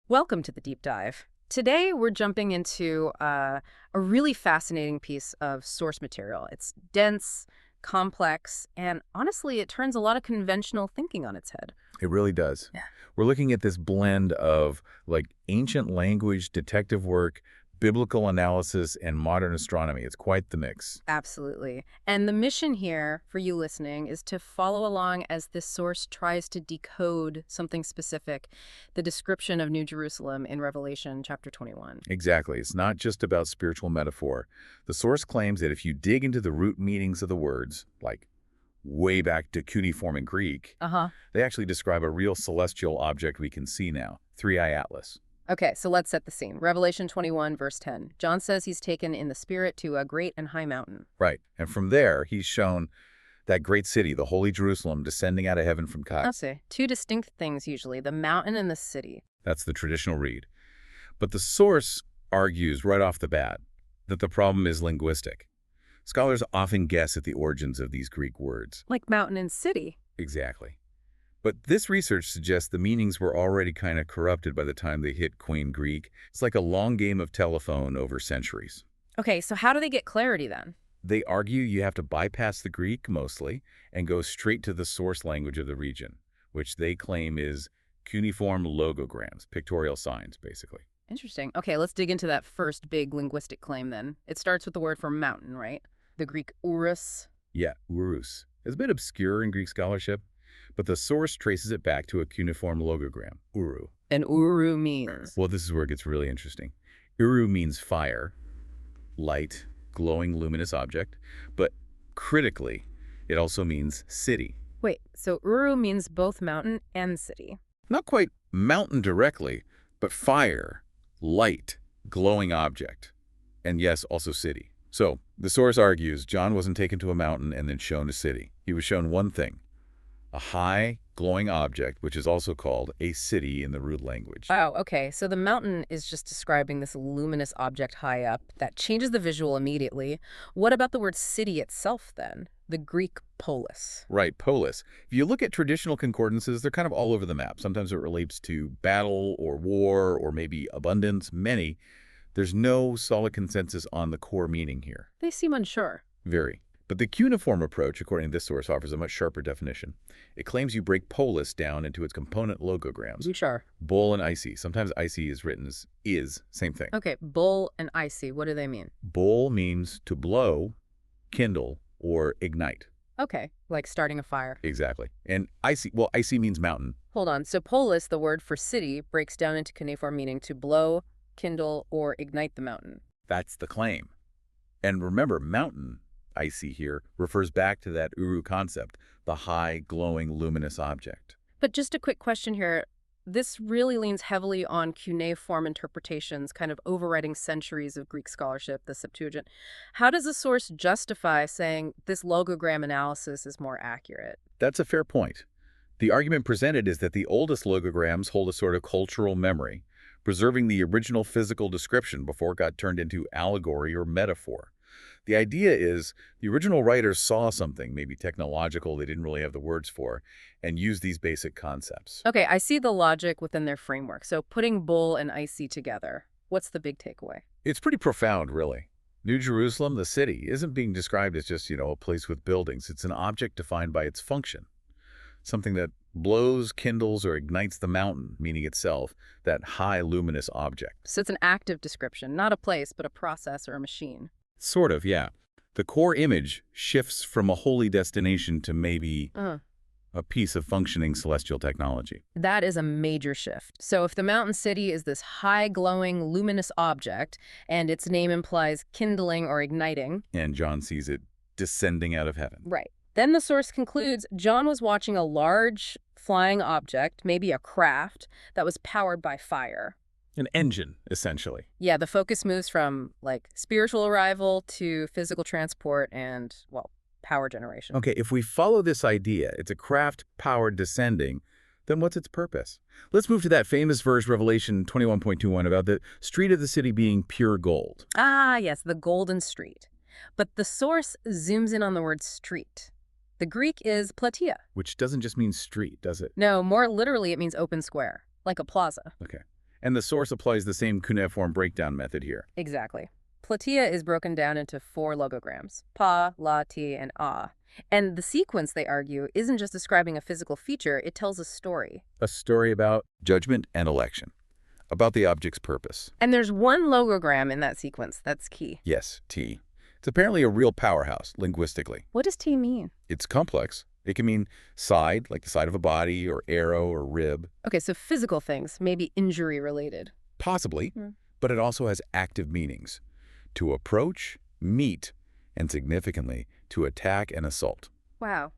Welcome to the Deep Dive. Today, we're jumping into a really fascinating piece of source material. It's dense, complex, and honestly, it turns a lot of conventional thinking on its head. It really does. Yeah. We're looking at this blend of ancient language, detective work, biblical analysis, and modern astronomy. It's quite the mix. Absolutely. And the mission here, for you listening, is to follow along as this source tries to decode something specific, the description of New Jerusalem in Revelation chapter 21. Exactly. It's not just about spiritual metaphor. The source claims that if you dig into the root meanings of the words, like way back to cuneiform in Greek, they actually describe a real celestial object we can see now, Three-Eye Atlas. Okay, so let's set the scene. Revelation 21, verse 10. John says he's taken in the spirit to a great and high mountain. Right. And from there, he's shown that great city, the holy Jerusalem, descending out of heaven from God. I'll say two distinct things usually, the mountain and the city. That's the traditional read. But the source argues right off the bat that the problem is linguistic. Scholars often guess at the origins of these Greek words. Like mountain and city. Exactly. But this research suggests the meanings were already kind of corrupted by the time they hit Quain Greek. It's like a long game of telephone over centuries. Okay, so how do they get clarity then? They argue you have to bypass the Greek mostly and go straight to the source language of the region, which they claim is cuneiform logograms, pictorial signs, basically. Interesting. Okay, let's dig into that first big linguistic claim then. It starts with the word for mountain, right? The Greek urus. Yeah, urus. It's a bit obscure in Greek scholarship, but the source traces it back to a cuneiform logogram, uru. And uru means? Well, this is where it gets really interesting. Uru means fire, light, glowing, luminous object, but critically, it also means city. Wait, so uru means both mountain and city. Not quite mountain directly, but fire, light, glowing object, and yes, also city. So, the source argues John wasn't taken to a mountain and then shown a city. He was shown one thing, a high, glowing object, which is also called a city in the root language. Wow, okay, so the mountain is just describing this luminous object high up that changes the visual immediately. What about the word city itself then? The Greek polis. Right, polis. If you look at traditional concordances, they're kind of all over the map. Sometimes it relates to battle or war or maybe abundance, many. There's no solid consensus on the core meaning here. They seem unsure. Very. But the cuneiform approach, according to this source, offers a much sharper definition. It claims you break polis down into its component logograms. Sure. Bull and icy. Sometimes icy is written as is, same thing. Okay, bull and icy, what do they mean? Bull means to blow, kindle, or ignite. Okay, like starting a fire. Exactly. And icy, well, icy means mountain. Hold on, so polis, the word for city, breaks down into cuneiform meaning to blow, kindle, or ignite the mountain. That's the claim. And remember, mountain, icy here, refers back to that uru concept, the high, glowing, luminous object. But just a quick question here. This really leans heavily on cuneiform interpretations, kind of overriding centuries of Greek scholarship, the Septuagint. How does the source justify saying this logogram analysis is more accurate? That's a fair point. The argument presented is that the oldest logograms hold a sort of cultural memory, preserving the original physical description before it got turned into allegory or metaphor. The idea is the original writers saw something, maybe technological they didn't really have the words for, and used these basic concepts. Okay, I see the logic within their framework. So putting bull and icy together, what's the big takeaway? It's pretty profound, really. New Jerusalem, the city, isn't being described as just, a place with buildings. It's an object defined by its function. Something that blows, kindles, or ignites the mountain, meaning itself, that high luminous object. So it's an active description, not a place, but a process or a machine. Sort of, yeah. The core image shifts from a holy destination to maybe a piece of functioning celestial technology. That is a major shift. So if the mountain city is this high, glowing, luminous object, and its name implies kindling or igniting. And John sees it descending out of heaven. Right. Then the source concludes John was watching a large flying object, maybe a craft, that was powered by fire. An engine, essentially. Yeah, the focus moves from, spiritual arrival to physical transport and, power generation. Okay, if we follow this idea, it's a craft powered descending, then what's its purpose? Let's move to that famous verse, Revelation 21.21, about the street of the city being pure gold. Ah, yes, the golden street. But the source zooms in on the word street. The Greek is platia. Which doesn't just mean street, does it? No, more literally it means open square, like a plaza. Okay. And the source applies the same cuneiform breakdown method here. Exactly. Platia is broken down into 4 logograms, pa, la, ti, and a. And the sequence, they argue, isn't just describing a physical feature, it tells a story. A story about judgment and election, about the object's purpose. And there's one logogram in that sequence that's key. Yes, T. It's apparently a real powerhouse, linguistically. What does T mean? It's complex. It can mean side, like the side of a body, or arrow, or rib. Okay, so physical things, maybe injury-related. Possibly, but it also has active meanings. To approach, meet, and significantly, to attack and assault. Wow.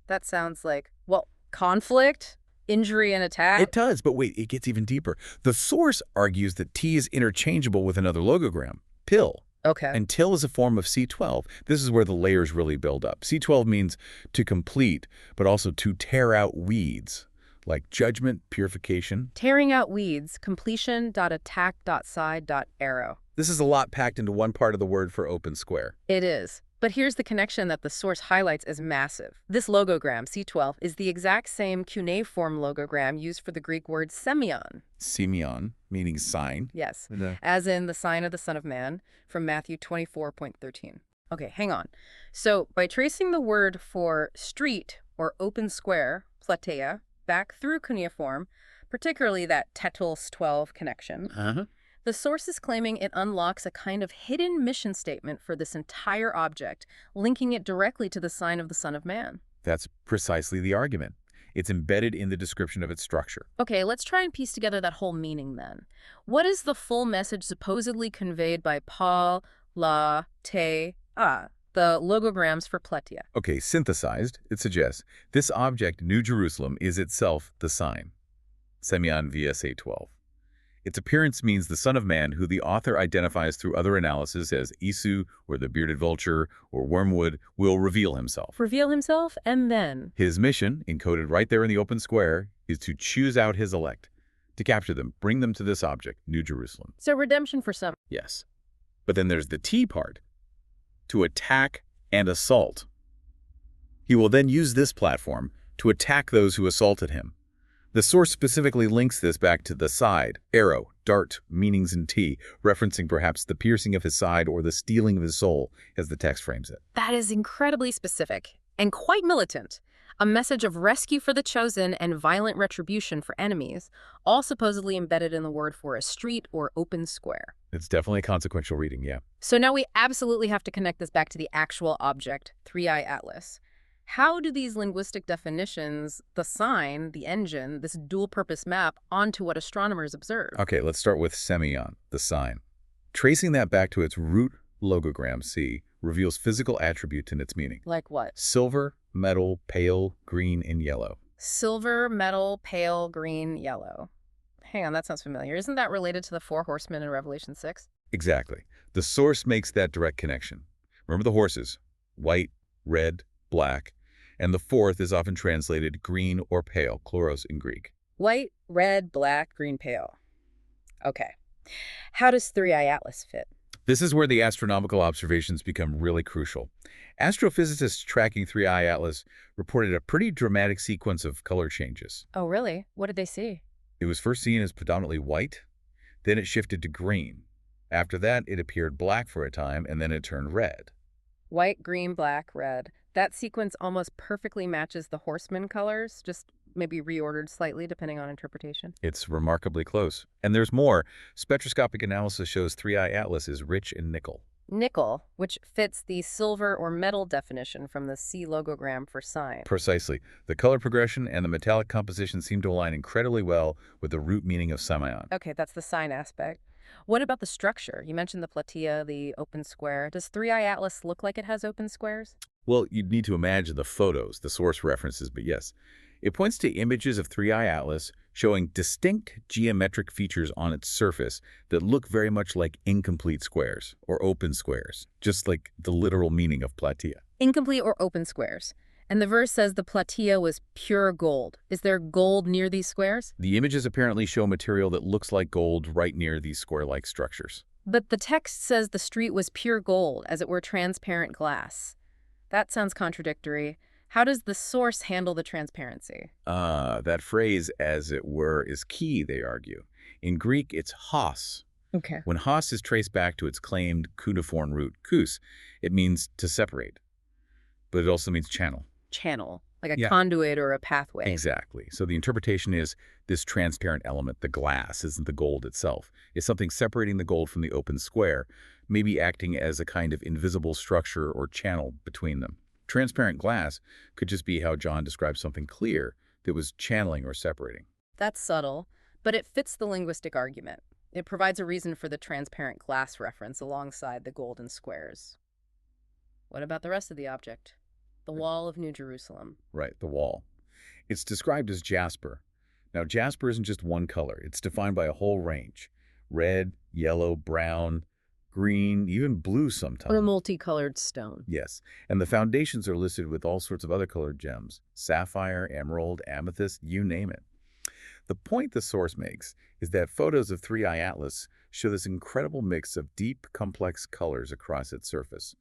That sounds like, well, conflict, injury, and attack? It does, but wait, it gets even deeper. The source argues that T is interchangeable with another logogram, pill. Okay. And till is a form of C12. This is where the layers really build up. C12 means to complete, but also to tear out weeds, like judgment, purification. Tearing out weeds, completion.attack.side.arrow. This is a lot packed into one part of the word for open square. It is. But here's the connection that the source highlights as massive. This logogram, C12, is the exact same cuneiform logogram used for the Greek word semeion. Semeion, meaning sign. Yes, as in the sign of the Son of Man from Matthew 24:13. Okay, hang on. So by tracing the word for street or open square, platea, back through cuneiform, particularly that tetos 12 connection, the source is claiming it unlocks a kind of hidden mission statement for this entire object, linking it directly to the sign of the Son of Man. That's precisely the argument. It's embedded in the description of its structure. Okay, let's try and piece together that whole meaning then. What is the full message supposedly conveyed by pa, la, te, a, the logograms for platia? Okay, synthesized, it suggests this object, New Jerusalem, is itself the sign. Semeion VSA 12. Its appearance means the Son of Man, who the author identifies through other analysis as Isu, or the bearded vulture, or wormwood, will reveal himself. Reveal himself, and then? His mission, encoded right there in the open square, is to choose out his elect, to capture them, bring them to this object, New Jerusalem. So redemption for some. Yes. But then there's the T part, to attack and assault. He will then use this platform to attack those who assaulted him. The source specifically links this back to the side, arrow, dart, meanings in T, referencing perhaps the piercing of his side or the stealing of his soul, as the text frames it. That is incredibly specific and quite militant. A message of rescue for the chosen and violent retribution for enemies, all supposedly embedded in the word for a street or open square. It's definitely a consequential reading, yeah. So now we absolutely have to connect this back to the actual object, 3i Atlas. How do these linguistic definitions, the sign, the engine, this dual-purpose map, onto what astronomers observe? Okay, let's start with semeion, the sign. Tracing that back to its root logogram, C, reveals physical attributes in its meaning. Like what? Silver, metal, pale, green, and yellow. Silver, metal, pale, green, yellow. Hang on, that sounds familiar. Isn't that related to the 4 horsemen in Revelation 6? Exactly. The source makes that direct connection. Remember the horses, white, red, black, and the fourth is often translated green or pale, chloros in Greek. White, red, black, green, pale. Okay. How does 3i Atlas fit? This is where the astronomical observations become really crucial. Astrophysicists tracking 3i Atlas reported a pretty dramatic sequence of color changes. Oh, really? What did they see? It was first seen as predominantly white, then it shifted to green. After that, it appeared black for a time, and then it turned red. White, green, black, red. That sequence almost perfectly matches the horseman colors, just maybe reordered slightly depending on interpretation. It's remarkably close. And there's more. Spectroscopic analysis shows 3i Atlas is rich in nickel. Nickel, which fits the silver or metal definition from the C logogram for sign. Precisely. The color progression and the metallic composition seem to align incredibly well with the root meaning of semeion. Okay, that's the sign aspect. What about the structure? You mentioned the platea, the open square. Does 3i Atlas look like it has open squares? Well, you'd need to imagine the photos, the source references, but yes. It points to images of 3i Atlas showing distinct geometric features on its surface that look very much like incomplete squares or open squares, just like the literal meaning of platea. Incomplete or open squares. And the verse says the platea was pure gold. Is there gold near these squares? The images apparently show material that looks like gold right near these square-like structures. But the text says the street was pure gold, as it were transparent glass. That sounds contradictory. How does the source handle the transparency? That phrase, as it were, is key, they argue. In Greek, it's hos. Okay. When hos is traced back to its claimed cuneiform root, kus, it means to separate, but it also means channel. Channel, like a Yeah, conduit or a pathway. exactly. So the interpretation is this transparent element, the glass, isn't the gold itself. It's something separating the gold from the open square, maybe acting as a kind of invisible structure or channel between them. Transparent glass could just be how John describes something clear that was channeling or separating. That's subtle, but it fits the linguistic argument. It provides a reason for the transparent glass reference alongside the golden squares. What about the rest of the object? The Wall of New Jerusalem. Right, the wall. It's described as jasper. Now, jasper isn't just one color. It's defined by a whole range. Red, yellow, brown, green, even blue What a sometimes. multicolored stone. Yes, and the foundations are listed with all sorts of other colored gems. Sapphire, emerald, amethyst, you name it. The point the source makes is that photos of 3-Eye Atlas show this incredible mix of deep, complex colors across its surface.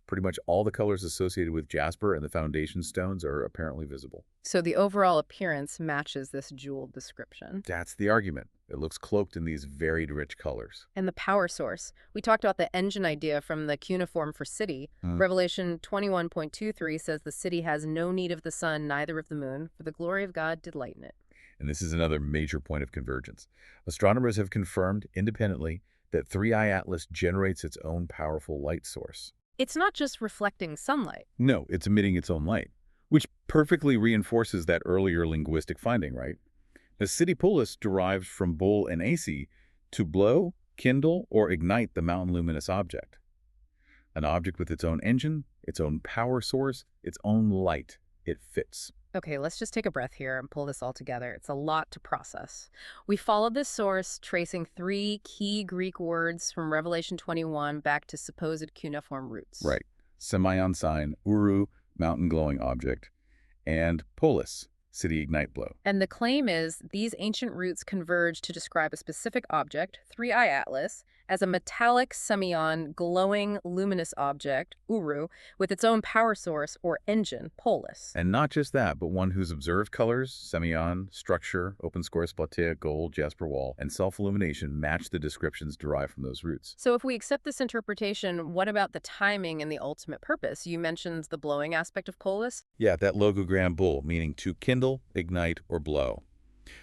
Pretty much all the colors associated with jasper and the foundation stones are apparently visible. So the overall appearance matches this jeweled description. That's the argument. It looks cloaked in these varied rich colors. And the power source. We talked about the engine idea from the cuneiform for city. Revelation 21.23 says the city has no need of the sun, neither of the moon, for the glory of God did lighten it. And this is another major point of convergence. Astronomers have confirmed independently that 3-Eye Atlas generates its own powerful light source. It's not just reflecting sunlight. No, it's emitting its own light, which perfectly reinforces that earlier linguistic finding, right? The city polis derived from bol and ac, to blow, kindle, or ignite the mountain luminous object. An object with its own engine, its own power source, its own light. It fits. Okay, let's just take a breath here and pull this all together. It's a lot to process. We followed this source, tracing three key Greek words from Revelation 21 back to supposed cuneiform roots. Right. Semeion sign, uru, mountain glowing object, and polis, city ignite blow. And the claim is these ancient roots converge to describe a specific object, 3-Eye Atlas, as a metallic semeion glowing luminous object, uru, with its own power source or engine, polis. And not just that, but one whose observed colors, semeion, structure, open square splatea, gold, jasper wall, and self-illumination match the descriptions derived from those roots. So if we accept this interpretation, what about the timing and the ultimate purpose? You mentioned the blowing aspect of polis. Yeah, that logogram bull, meaning to kindle, ignite, or blow.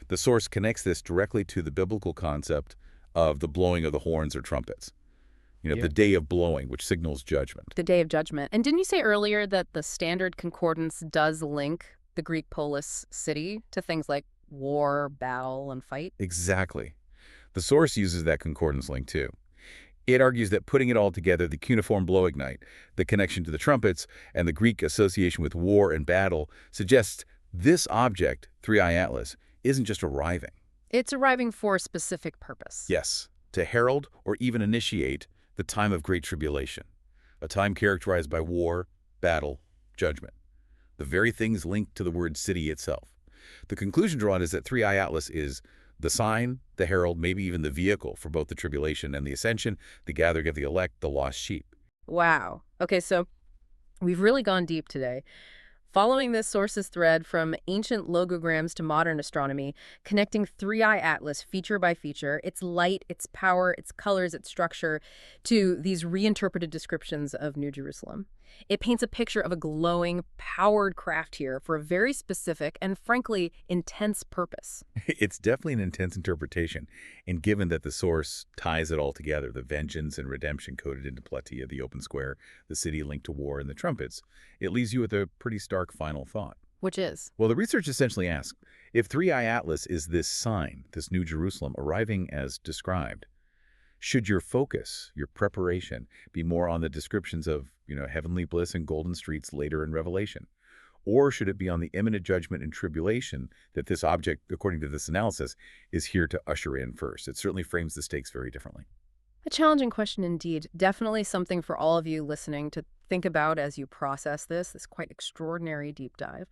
The source connects this directly to the biblical concept of the blowing of the horns or trumpets. Yeah. The day of blowing, which signals judgment. The Day of Judgment. And didn't you say earlier that the standard concordance does link the Greek polis city to things like war, battle, and fight? Exactly. The source uses that concordance link too. It argues that putting it all together, the cuneiform blow ignite, the connection to the trumpets, and the Greek association with war and battle suggests this object, 3-Eye Atlas, isn't just arriving. It's arriving for a specific purpose. Yes, to herald or even initiate the time of great tribulation, a time characterized by war, battle, judgment, the very things linked to the word city itself. The conclusion drawn is that 3-Eye Atlas is the sign, the herald, maybe even the vehicle for both the tribulation and the ascension, the gathering of the elect, the lost sheep. Wow. Okay, so we've really gone deep today. Following this sources thread from ancient logograms to modern astronomy, connecting 3-Eye Atlas feature by feature, its light, its power, its colors, its structure, to these reinterpreted descriptions of New Jerusalem. It paints a picture of a glowing, powered craft here for a very specific and, frankly, intense purpose. It's definitely an intense interpretation, and given that the source ties it all together, the vengeance and redemption coded into Plataea, the open square, the city linked to war, and the trumpets, it leaves you with a pretty stark final thought. Which is? Well, the research essentially asks, if 3-Eye Atlas is this sign, this New Jerusalem, arriving as described, should your focus, your preparation, be more on the descriptions of, heavenly bliss and golden streets later in Revelation? Or should it be on the imminent judgment and tribulation that this object, according to this analysis, is here to usher in first? It certainly frames the stakes very differently. A challenging question indeed. Definitely something for all of you listening to think about as you process this quite extraordinary deep dive.